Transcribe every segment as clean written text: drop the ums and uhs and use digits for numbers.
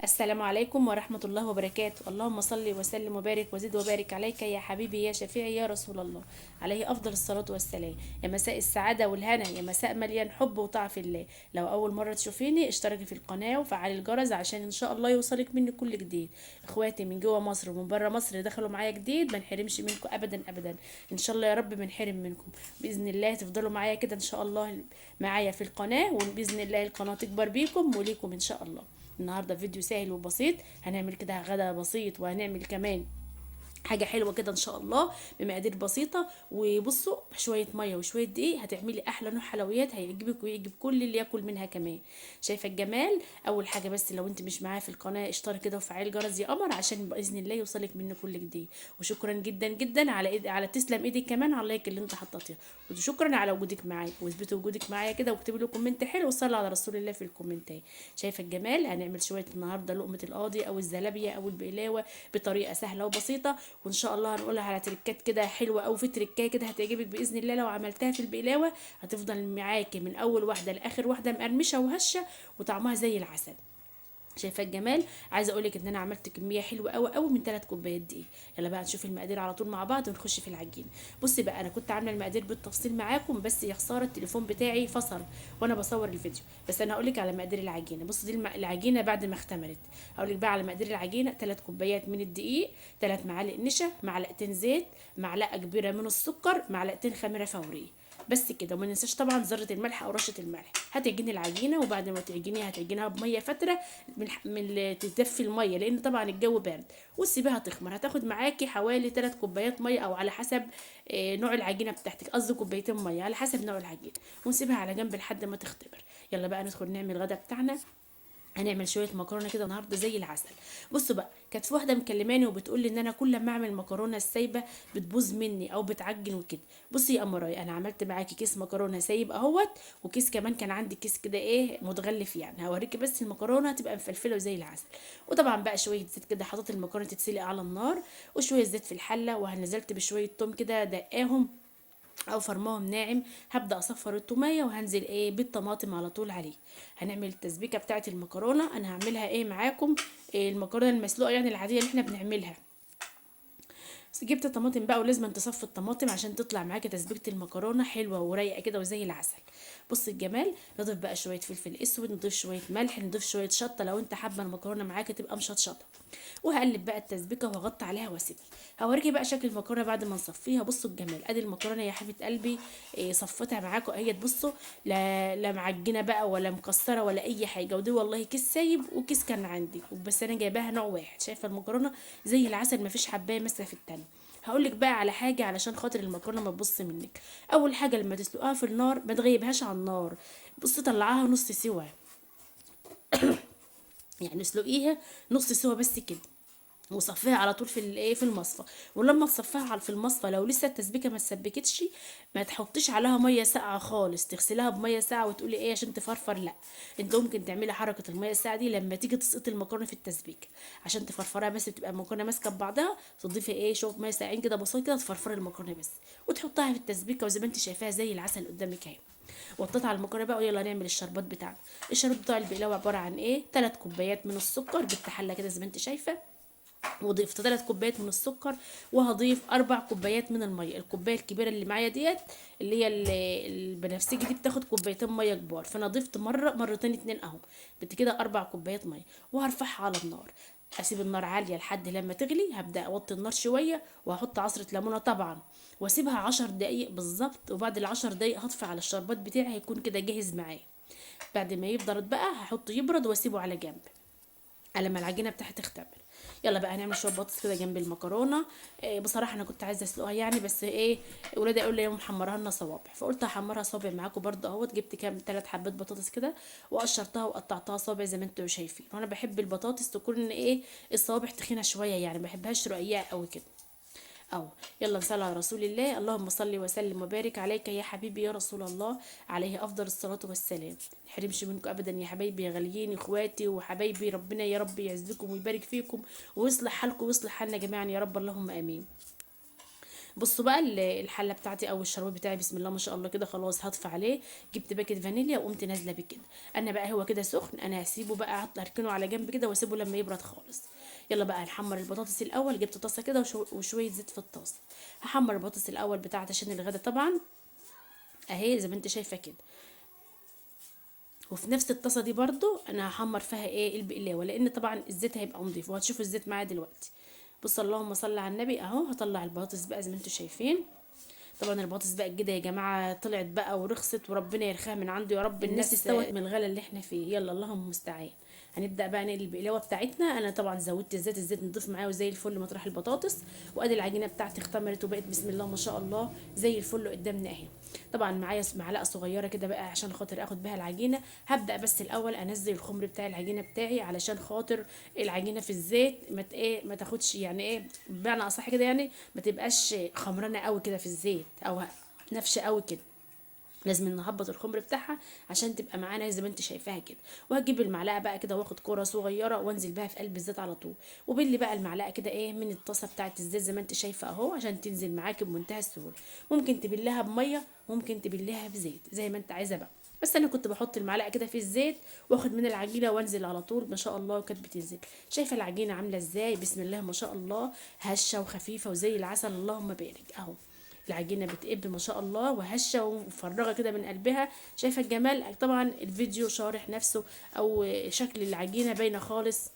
السلام عليكم ورحمة الله وبركاته. اللهم صل وسلم وبارك وزد وبارك عليك يا حبيبي يا شفيعي يا رسول الله، عليه أفضل الصلاة والسلام. يا مساء السعادة والهنا، يا مساء مليان حب وطاعة في الله. لو أول مرة تشوفيني اشتركي في القناة وفعلي الجرس عشان إن شاء الله يوصلك مني كل جديد. إخواتي من جوه مصر ومن بره مصر اللي دخلوا معايا جديد ما نحرمش منكم أبدا أبدا. إن شاء الله يا رب ما نحرم منكم بإذن الله. تفضلوا معايا كده إن شاء الله معايا في القناة، وبإذن الله القناة تكبر بيكم وليكم إن شاء الله. النهارده فيديو سهل وبسيط، هنعمل كده غدا بسيط وهنعمل كمان حاجه حلوه كده ان شاء الله بمقادير بسيطه. وبصوا شويه ميه وشويه دقيق هتعملي احلى نوع حلويات هيعجبك ويعجب كل اللي ياكل منها كمان. شايفه الجمال؟ اول حاجه بس لو انت مش معايا في القناه اشترك كده وفعل الجرس يا قمر عشان باذن الله يوصلك مني كل جديد. وشكرا جدا جدا على على تسلم ايدك كمان على اللايك اللي انت حطيتيها. وشكرا على وجودك معايا، واثبتوا وجودك معايا كده واكتبوا لي كومنت حلو وصلوا على رسول الله في الكومنتات. شايفه الجمال؟ هنعمل شويه النهارده لقمه القاضي او الزلابيه او البقلاوه بطريقه سهله وبسيطه، وان شاء الله هنقولها على تريكات كده حلوه، او في تريكايه كده هتعجبك باذن الله. لو عملتها في البقلاوه هتفضل معاكي من اول واحده لاخر واحده مقرمشه وهشه وطعمها زي العسل. شايفه الجمال؟ عايزه اقول لك ان انا عملت كميه حلوه قوي قوي من 3 كوبايات دقيق. يلا بقى نشوف المقادير على طول مع بعض ونخش في العجينه. بصي بقى، انا كنت عامله المقادير بالتفصيل معاكم بس يا خساره التليفون بتاعي فصل وانا بصور الفيديو. بس انا هقول لك على مقادير العجينه. بصي دي العجينه بعد ما اختمرت. هقول لك بقى على مقادير العجينه: 3 كوبايات من الدقيق، 3 معالق نشا، معلقتين زيت، معلقه كبيره من السكر، معلقتين خميره فوريه. بس كده. وما ننساش طبعا ذره الملح او رشه الملح. هتعجني العجينه، وبعد ما تعجنيها هتعجنيها بميه فتره تدفي الميه لان طبعا الجو بارد، وتسيبيها تخمر. هتاخد معاكي حوالي 3 كوبايات ميه او على حسب نوع العجينه بتاعتك، قصدي كوبايتين ميه على حسب نوع العجينه، ونسيبها على جنب لحد ما تختمر. يلا بقى ندخل نعمل الغدا بتاعنا. هنعمل شويه مكرونه كده النهارده زي العسل. بصوا بقى، كانت في واحده مكلماني وبتقول لي ان انا كل ما اعمل مكرونه السايبه بتبوظ مني او بتعجن وكده. بصي يا امراي، انا عملت معاكي كيس مكرونه سايب اهوت، وكيس كمان كان عندي كيس كده ايه متغلف، يعني هوريكي بس المكرونه تبقى مفلفله وزي العسل. وطبعا بقى شويه زيت كده، حطيت المكرونه تتسلق على النار، وشويه زيت في الحله، ونزلت بشويه توم كده دقاهم او فرماهم ناعم. هبدا اصفر التوميه وهنزل ايه بالطماطم على طول عليه. هنعمل التسبيكه بتاعه المكرونه. انا هعملها ايه معاكم؟ إيه المكرونه المسلوقه يعني العاديه اللي احنا بنعملها. بس جبت طماطم بقى، ولازم تصفي الطماطم عشان تطلع معاكي تسبيكه المكرونه حلوه ورايقه كده وزي العسل. بص الجمال. نضيف بقى شويه فلفل اسود، نضيف شويه ملح، نضيف شويه شطه لو انت حابه المكرونه معاكي تبقى مشطشطه. وهقلب بقى التسبيكه واغطي عليها واسيبها. هوريكي بقى شكل المكرونه بعد ما نصفيها. بصوا الجمال، ادي المكرونه يا حبيبه قلبي. إيه صفتها معاكم اهي. تبصوا، لا معجنه بقى ولا مكسره ولا اي حاجه. ودي والله كيس سايب وكيس كان عندي، بس انا جايباها نوع واحد. شايفه المكرونه زي العسل، مفيش حبايه ماسكه في التانية. هقول لك بقى على حاجه علشان خاطر المكرونه ما تبص منك. اول حاجه لما تسلقها في النار ما تغيبهاش على النار. بصي طلعها نص سوا، يعني اسلقيها نص سوا بس كده، وصفيها على طول في الايه في المصفى. ولما تصفيها في المصفى لو لسه التسبيكه ما اتسبكتش، ما تحطيش عليها ميه ساقعه خالص تغسلها بميه ساقعه وتقولي ايه عشان تفرفر، لا. انت ممكن تعملي حركه الميه الساقعه دي لما تيجي تسقطي المكرونه في التسبيكه عشان تفرفرها بس، بتبقى المكرونه ماسكه ببعضها. تضيفي ايه شويه ميه ساقعين كده بسيط كده تفرفري المكرونه بس، وتحطها في التسبيكه وزي ما انت شايفاها زي العسل قدامك اهي. وطيت على المكرونه بقى، ويلا نعمل الشربات بتاعنا. الشربات بتاع البقلاوه عباره عن ايه: 3 كوبايات من السكر، جبت حله كده زي ما انت شايفه، وضفت 3 كوبايات من السكر، وهضيف 4 كوبايات من الميه. الكوبايه الكبيره اللي معايا ديت اللي هي البنفسجي دي بتاخد كوبايتين ميه كبار، فانا ضفت مرتين اتنين اهو. بدي كده 4 كوبايات ميه، وهرفعها على النار. اسيب النار عاليه لحد لما تغلي. هبدا اوطي النار شويه وهحط عصره ليمونه طبعا، واسيبها 10 دقايق بالظبط. وبعد العشر دقايق هطفي على الشربات بتاعي، هيكون كده جاهز معايا. بعد ما يبرد بقى هحطه يبرد واسيبه على جنب على ما العجينه بتاعتي تختمر. يلا بقى هنعمل شويه بطاطس كده جنب المكرونه. إيه بصراحه انا كنت عايزه اسلقها يعني، بس ايه ولادي قالوا لي يا محمرها لنا صوابع، فقلت هحمرها صوابع معاكم برضه اهوت. جبت كام 3 حبات بطاطس كده وقشرتها وقطعتها صوابع زي ما انتم شايفين. وانا بحب البطاطس تكون ايه الصوابع تخينه شويه، يعني ما بحبهاش رقيقه قوي كده. أو يلا نصلي على رسول الله. اللهم صل وسلم وبارك عليك يا حبيبي يا رسول الله، عليه أفضل الصلاة والسلام. نحرمش منكم أبدا يا حبايبي يا غاليين إخواتي وحبايبي. ربنا يا رب يعزكم ويبارك فيكم ويصلح حالكم ويصلح حالنا جميعا يا رب، اللهم آمين. بصوا بقى الحله بتاعتي او الشربات بتاعي بسم الله ما شاء الله كده خلاص هطفي عليه. جبت باكيت فانيليا وقمت نازله بكده. انا بقى هو كده سخن، انا هسيبه بقى هركنه على جنب كده واسيبه لما يبرد خالص. يلا بقى نحمر البطاطس الاول. جبت طاسه كده وشويه زيت في الطاسه. هحمر البطاطس الاول بتاعتي عشان الغدا طبعا، اهي زي ما انت شايفه كده. وفي نفس الطاسه دي برضو انا هحمر فيها ايه البقلاوه، لان طبعا الزيت هيبقى نضيف وهتشوفوا الزيت معايا دلوقتي. بص اللهم صل على النبي، اهو هطلع البطاطس بقى زي ما انتم شايفين. طبعا البطاطس بقى كده يا جماعه طلعت بقى ورخصت، وربنا يرخاها من عنده يا رب. الناس استوت من الغلا اللي احنا فيه. يلا اللهم المستعان. هنبدا بقى نقلي البقلاوه بتاعتنا. انا طبعا زودت الزيت، الزيت نضيف معايا وزي الفل مطرح البطاطس. وادي العجينه بتاعتي اختمرت وبقت بسم الله ما شاء الله زي الفل قدامنا اهي. طبعا معايا معلقه صغيره كده بقى عشان خاطر اخد بها العجينه. هبدا بس الاول انزل الخمر بتاع العجينه بتاعي علشان خاطر العجينه في الزيت ما تاخدش يعني ايه بمعنى اصح كده، يعني ما تبقاش خمرانه قوي كده في الزيت او نفشه قوي كده. لازم نهبط الخمر بتاعها عشان تبقى معانا زي ما انت شايفاها كده. وهجيب المعلقه بقى كده واخد كوره صغيره وانزل بها في قلب الزيت على طول. وباللي بقى المعلقه كده ايه من الطاسه بتاعه الزيت زي ما انت شايفه اهو عشان تنزل معاكي بمنتهى السهوله. ممكن تبلها بميه، ممكن تبلها بزيت زي ما انت عايزه بقى. بس انا كنت بحط المعلقه كده في الزيت واخد من العجينه وانزل على طول ما شاء الله، وكانت بتنزل. شايفه العجينه عامله ازاي بسم الله ما شاء الله، هشه وخفيفه وزي العسل اللهم بارك اهو. العجينه بتقب ما شاء الله وهشه ومفرغه كده من قلبها. شايفه الجمال؟ طبعا الفيديو شارح نفسه او شكل العجينه باينه خالص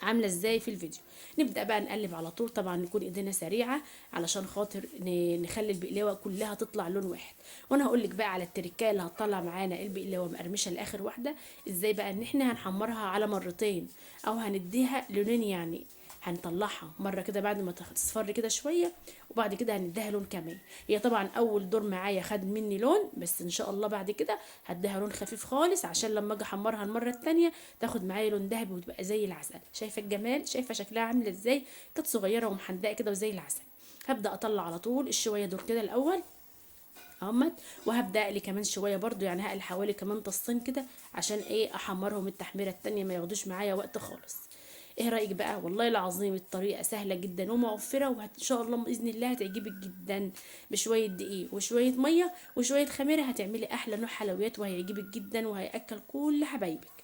عامله ازاي في الفيديو. نبدا بقى نقلب على طول، طبعا نكون ايدينا سريعه علشان خاطر نخلي البقلاوه كلها تطلع لون واحد. وانا هقول لك بقى على التركايه اللي هتطلع معانا البقلاوه مقرمشه لاخر واحده ازاي بقى. ان احنا هنحمرها على مرتين او هنديها لونين، يعني هنطلعها مره كده بعد ما تصفر كده شويه وبعد كده هنديها لون كمان. هي طبعا اول دور معايا خد مني لون، بس ان شاء الله بعد كده هديها لون خفيف خالص عشان لما اجي احمرها المره التانية تاخد معايا لون ذهبي وتبقى زي العسل. شايفه الجمال؟ شايفه شكلها عامل ازاي؟ كانت صغيره ومحندقه كده وزي العسل. هبدا اطلع على طول الشويه دول كده الاول اهمت. وهبدا اقلي كمان شويه برضو، يعني هقلي حوالي كمان طصين كده عشان ايه احمرهم التحميره التانية ما ياخدوش معايا وقت خالص. ايه رايك بقى؟ والله العظيم الطريقه سهله جدا وموفره، وان شاء الله باذن الله هتعجبك جدا. بشويه دقيق وشويه ميه وشويه خميره هتعملي احلى نوع حلويات وهيعجبك جدا وهياكل كل حبايبك.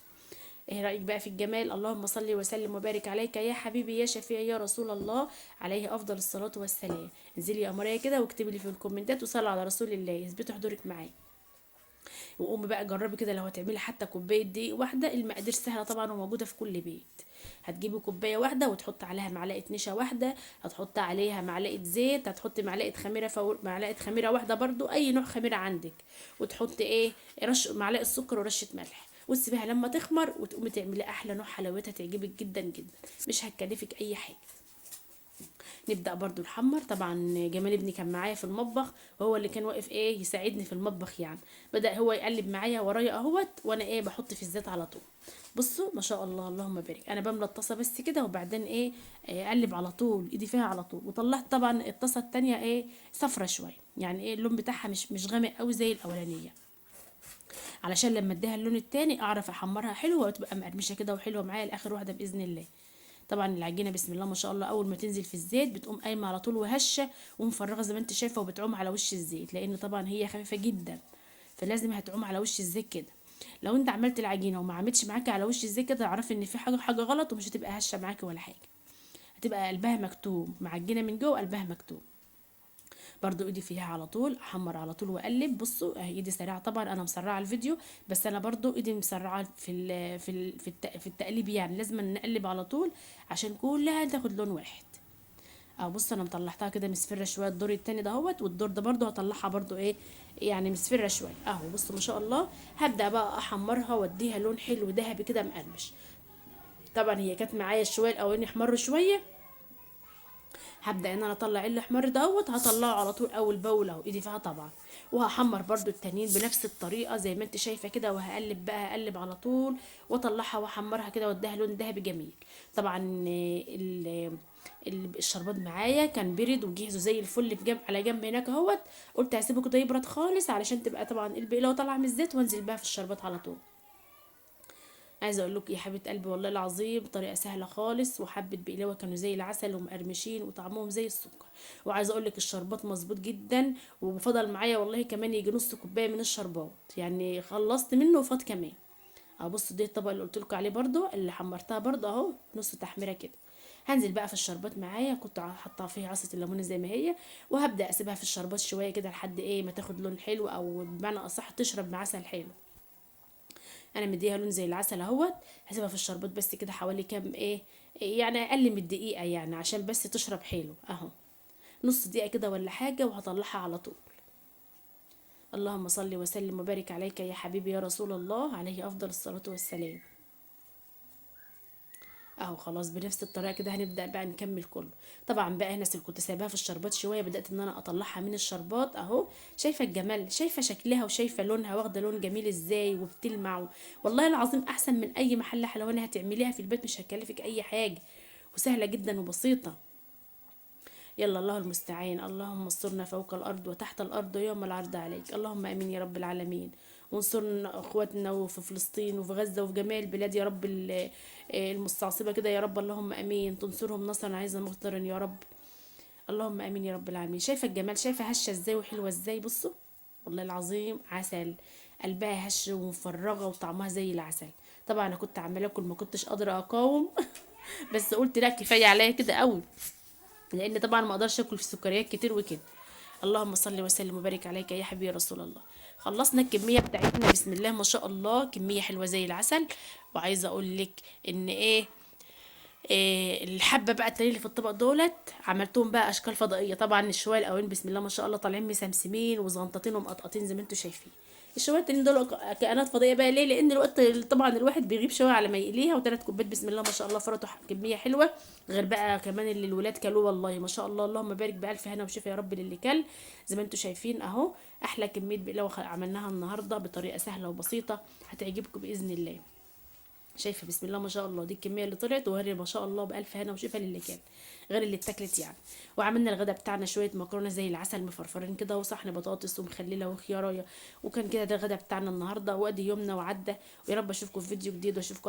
ايه رأيك بقى في الجمال؟ اللهم صل وسلم وبارك عليك يا حبيبي يا شفيعي يا رسول الله، عليه افضل الصلاة والسلام. انزلي يا قمرية كده واكتبي لي في الكومنتات وصلي على رسول الله يثبتوا حضورك معايا. وقومي بقى جربي كده، لو هتعملي حتى كوبايه دقيق واحده، المقادير سهله طبعا وموجوده في كل بيت. هتجيبي كوبايه واحده وتحط عليها معلقه نشا واحده، هتحط عليها معلقه زيت، هتحطي معلقه خميره معلقه خميره واحده برضو اي نوع خميره عندك. وتحطي ايه معلقه سكر ورشه ملح وتسيبيها لما تخمر وتقومي تعملي احلى نوع حلويات هتعجبك جدا جدا، مش هتكلفك اي حاجه. نبدأ برضو نحمر. طبعا جمال ابني كان معايا في المطبخ وهو اللي كان واقف ايه يساعدني في المطبخ، يعني بدأ هو يقلب معايا ورايا اهوت وانا ايه بحط في الزيت على طول. بصوا ما شاء الله اللهم بارك، انا بملى الطاسه بس كده وبعدين ايه اقلب على طول ايدي فيها على طول. وطلعت طبعا الطاسه التانية ايه صفرة شويه، يعني ايه اللون بتاعها مش غامق قوي زي الاولانيه، علشان لما اديها اللون التاني اعرف احمرها حلوه وتبقى مقرمشه كده وحلوه معايا لاخر واحده باذن الله. طبعا العجينه بسم الله ما شاء الله اول ما تنزل في الزيت بتقوم قايمه على طول وهشه ومفرغه زي ما انت شايفه وبتعوم على وش الزيت، لان طبعا هي خفيفه جدا فلازم هتعوم على وش الزيت كده. لو انت عملت العجينه وما عملتش معاكي على وش الزيت كده اعرفي ان في حاجه غلط ومش هتبقى هشه معاكي ولا حاجه، هتبقى قلبها مكتوم معجنه من جوه وقلبها مكتوم. برضو ايدي فيها على طول احمر على طول واقلب. بصوا اهي ايدي سريعه، طبعا انا مسرعه الفيديو بس انا برضو ايدي مسرعه في التقليب، يعني لازم نقلب على طول عشان كلها تاخد لون واحد. اه بص انا مطلعتها كده مصفره شويه الدور التاني دهوت، والدور ده برضو هطلعها برضو ايه يعني مصفره شويه اهو. بصوا ما شاء الله هبدا بقى احمرها واديها لون حلو ذهبي كده مقرمش. طبعا هي كانت معايا شويه الاولاني احمر شويه، هبدا ان انا اطلع الاحمر دوت هطلعه على طول اول باول اهو ايدي فيها طبعا. وهحمر برضو التانيين بنفس الطريقه زي ما انت شايفه كده، وهقلب بقى اقلب على طول واطلعها واحمرها كده واديها لون ذهبي جميل. طبعا الشربات معايا كان برد وجهزه زي الفل في جنب على جنب هناك اهوت. قلت هسيبه كده يبرد خالص علشان تبقى طبعا البقلاوه طالعه من الزيت وانزل بقى في الشربات على طول. عايزه اقول لكم يا حبيبه قلبي والله العظيم طريقه سهله خالص، وحبه بقلاوه كانوا زي العسل ومقرمشين وطعمهم زي السكر. وعايزه اقول لك الشربات مظبوط جدا، وفضل معايا والله كمان يجي نص كوبايه من الشربات، يعني خلصت منه وفات كمان. اهو بصوا دي الطبق اللي قلت لكم عليه برضو اللي حمرتها برضو اهو نص تحميره كده. هنزل بقى في الشربات معايا، كنت حاطه فيها عصره الليمون زي ما هي، وهبدا اسيبها في الشربات شويه كده لحد ايه ما تاخد لون حلو، او بمعنى اصح تشرب بعسل حلو. انا مديها لون زي العسل اهوت. هسيبها في الشربات بس كده حوالي كام يعني اقل من الدقيقه، يعني عشان بس تشرب حلو اهو. نص دقيقه كده ولا حاجه وهطلعها على طول. اللهم صل وسلم وبارك عليك يا حبيبي يا رسول الله، عليه افضل الصلاه والسلام. اهو خلاص بنفس الطريقه كده هنبدا بقى نكمل كله. طبعا بقى هنا كنت سايباها في الشربات شويه، بدات ان انا اطلعها من الشربات اهو. شايفه الجمال، شايفه شكلها وشايفه لونها واخده لون جميل ازاي وبتلمع. والله العظيم احسن من اي محل حلواني هتعمليها في البيت، مش هتكلفك اي حاجه، وسهله جدا وبسيطه. يلا الله المستعان. اللهم استرنا فوق الأرض وتحت الأرض يوم العرض عليك. اللهم آمين يا رب العالمين. وانصرنا اخواتنا في فلسطين وفي غزة وفي جميع البلاد يا رب المستعصبة كده يا رب. اللهم آمين. تنصرهم نصرا عزيزا مقتدرا يا رب. اللهم آمين يا رب العالمين. شايفة الجمال، شايفة هشة ازاي وحلوة ازاي، بصوا والله العظيم عسل. قلبها هش ومفرغة وطعمها زي العسل. طبعا انا كنت عمالة اكل ما كنتش قادرة اقاوم بس قلت لا كفاية عليا كده قوي، لان طبعا ما اقدرش اكل في سكريات كتير وكده. اللهم صل وسلم وبارك عليك يا حبيبي يا رسول الله. خلصنا الكميه بتاعتنا بسم الله ما شاء الله، كميه حلوه زي العسل. وعايزه اقول لك ان الحبه بقى التانيين اللي في الطبق دولت عملتهم بقى اشكال فضائيه. طبعا الشويه الاولين بسم الله ما شاء الله طالعين مسمسمين وزغنططين ومقطقطين زي ما انتم شايفين. الشويه التانيين دول كائنات فضائيه بقى ليه؟ لان الوقت طبعا الواحد بيغيب شويه على ما يقليها، وثلاث كوبايات بسم الله ما شاء الله فرطوا كميه حلوه. غير بقى كمان اللي الولاد كلوه والله ما شاء الله، اللهم بارك بالف هنا وشفا يا رب للي كل. زي ما انتم شايفين اهو احلى كميه بقلاوه عملناها النهارده بطريقه سهله وبسيطه، هتعجبكم باذن الله. شايفه بسم الله ما شاء الله دي الكميه اللي طلعت، وغير ما شاء الله بالف هنا وشفا للي كان، غير اللي اتاكلت يعني. وعملنا الغدا بتاعنا شويه مكرونه زي العسل مفرفرين كده، وصحن بطاطس ومخلله وخيارايه. وكان كده ده الغدا بتاعنا النهارده، وادي يومنا وعدى. ويا رب اشوفكم في فيديو جديد واشوفكم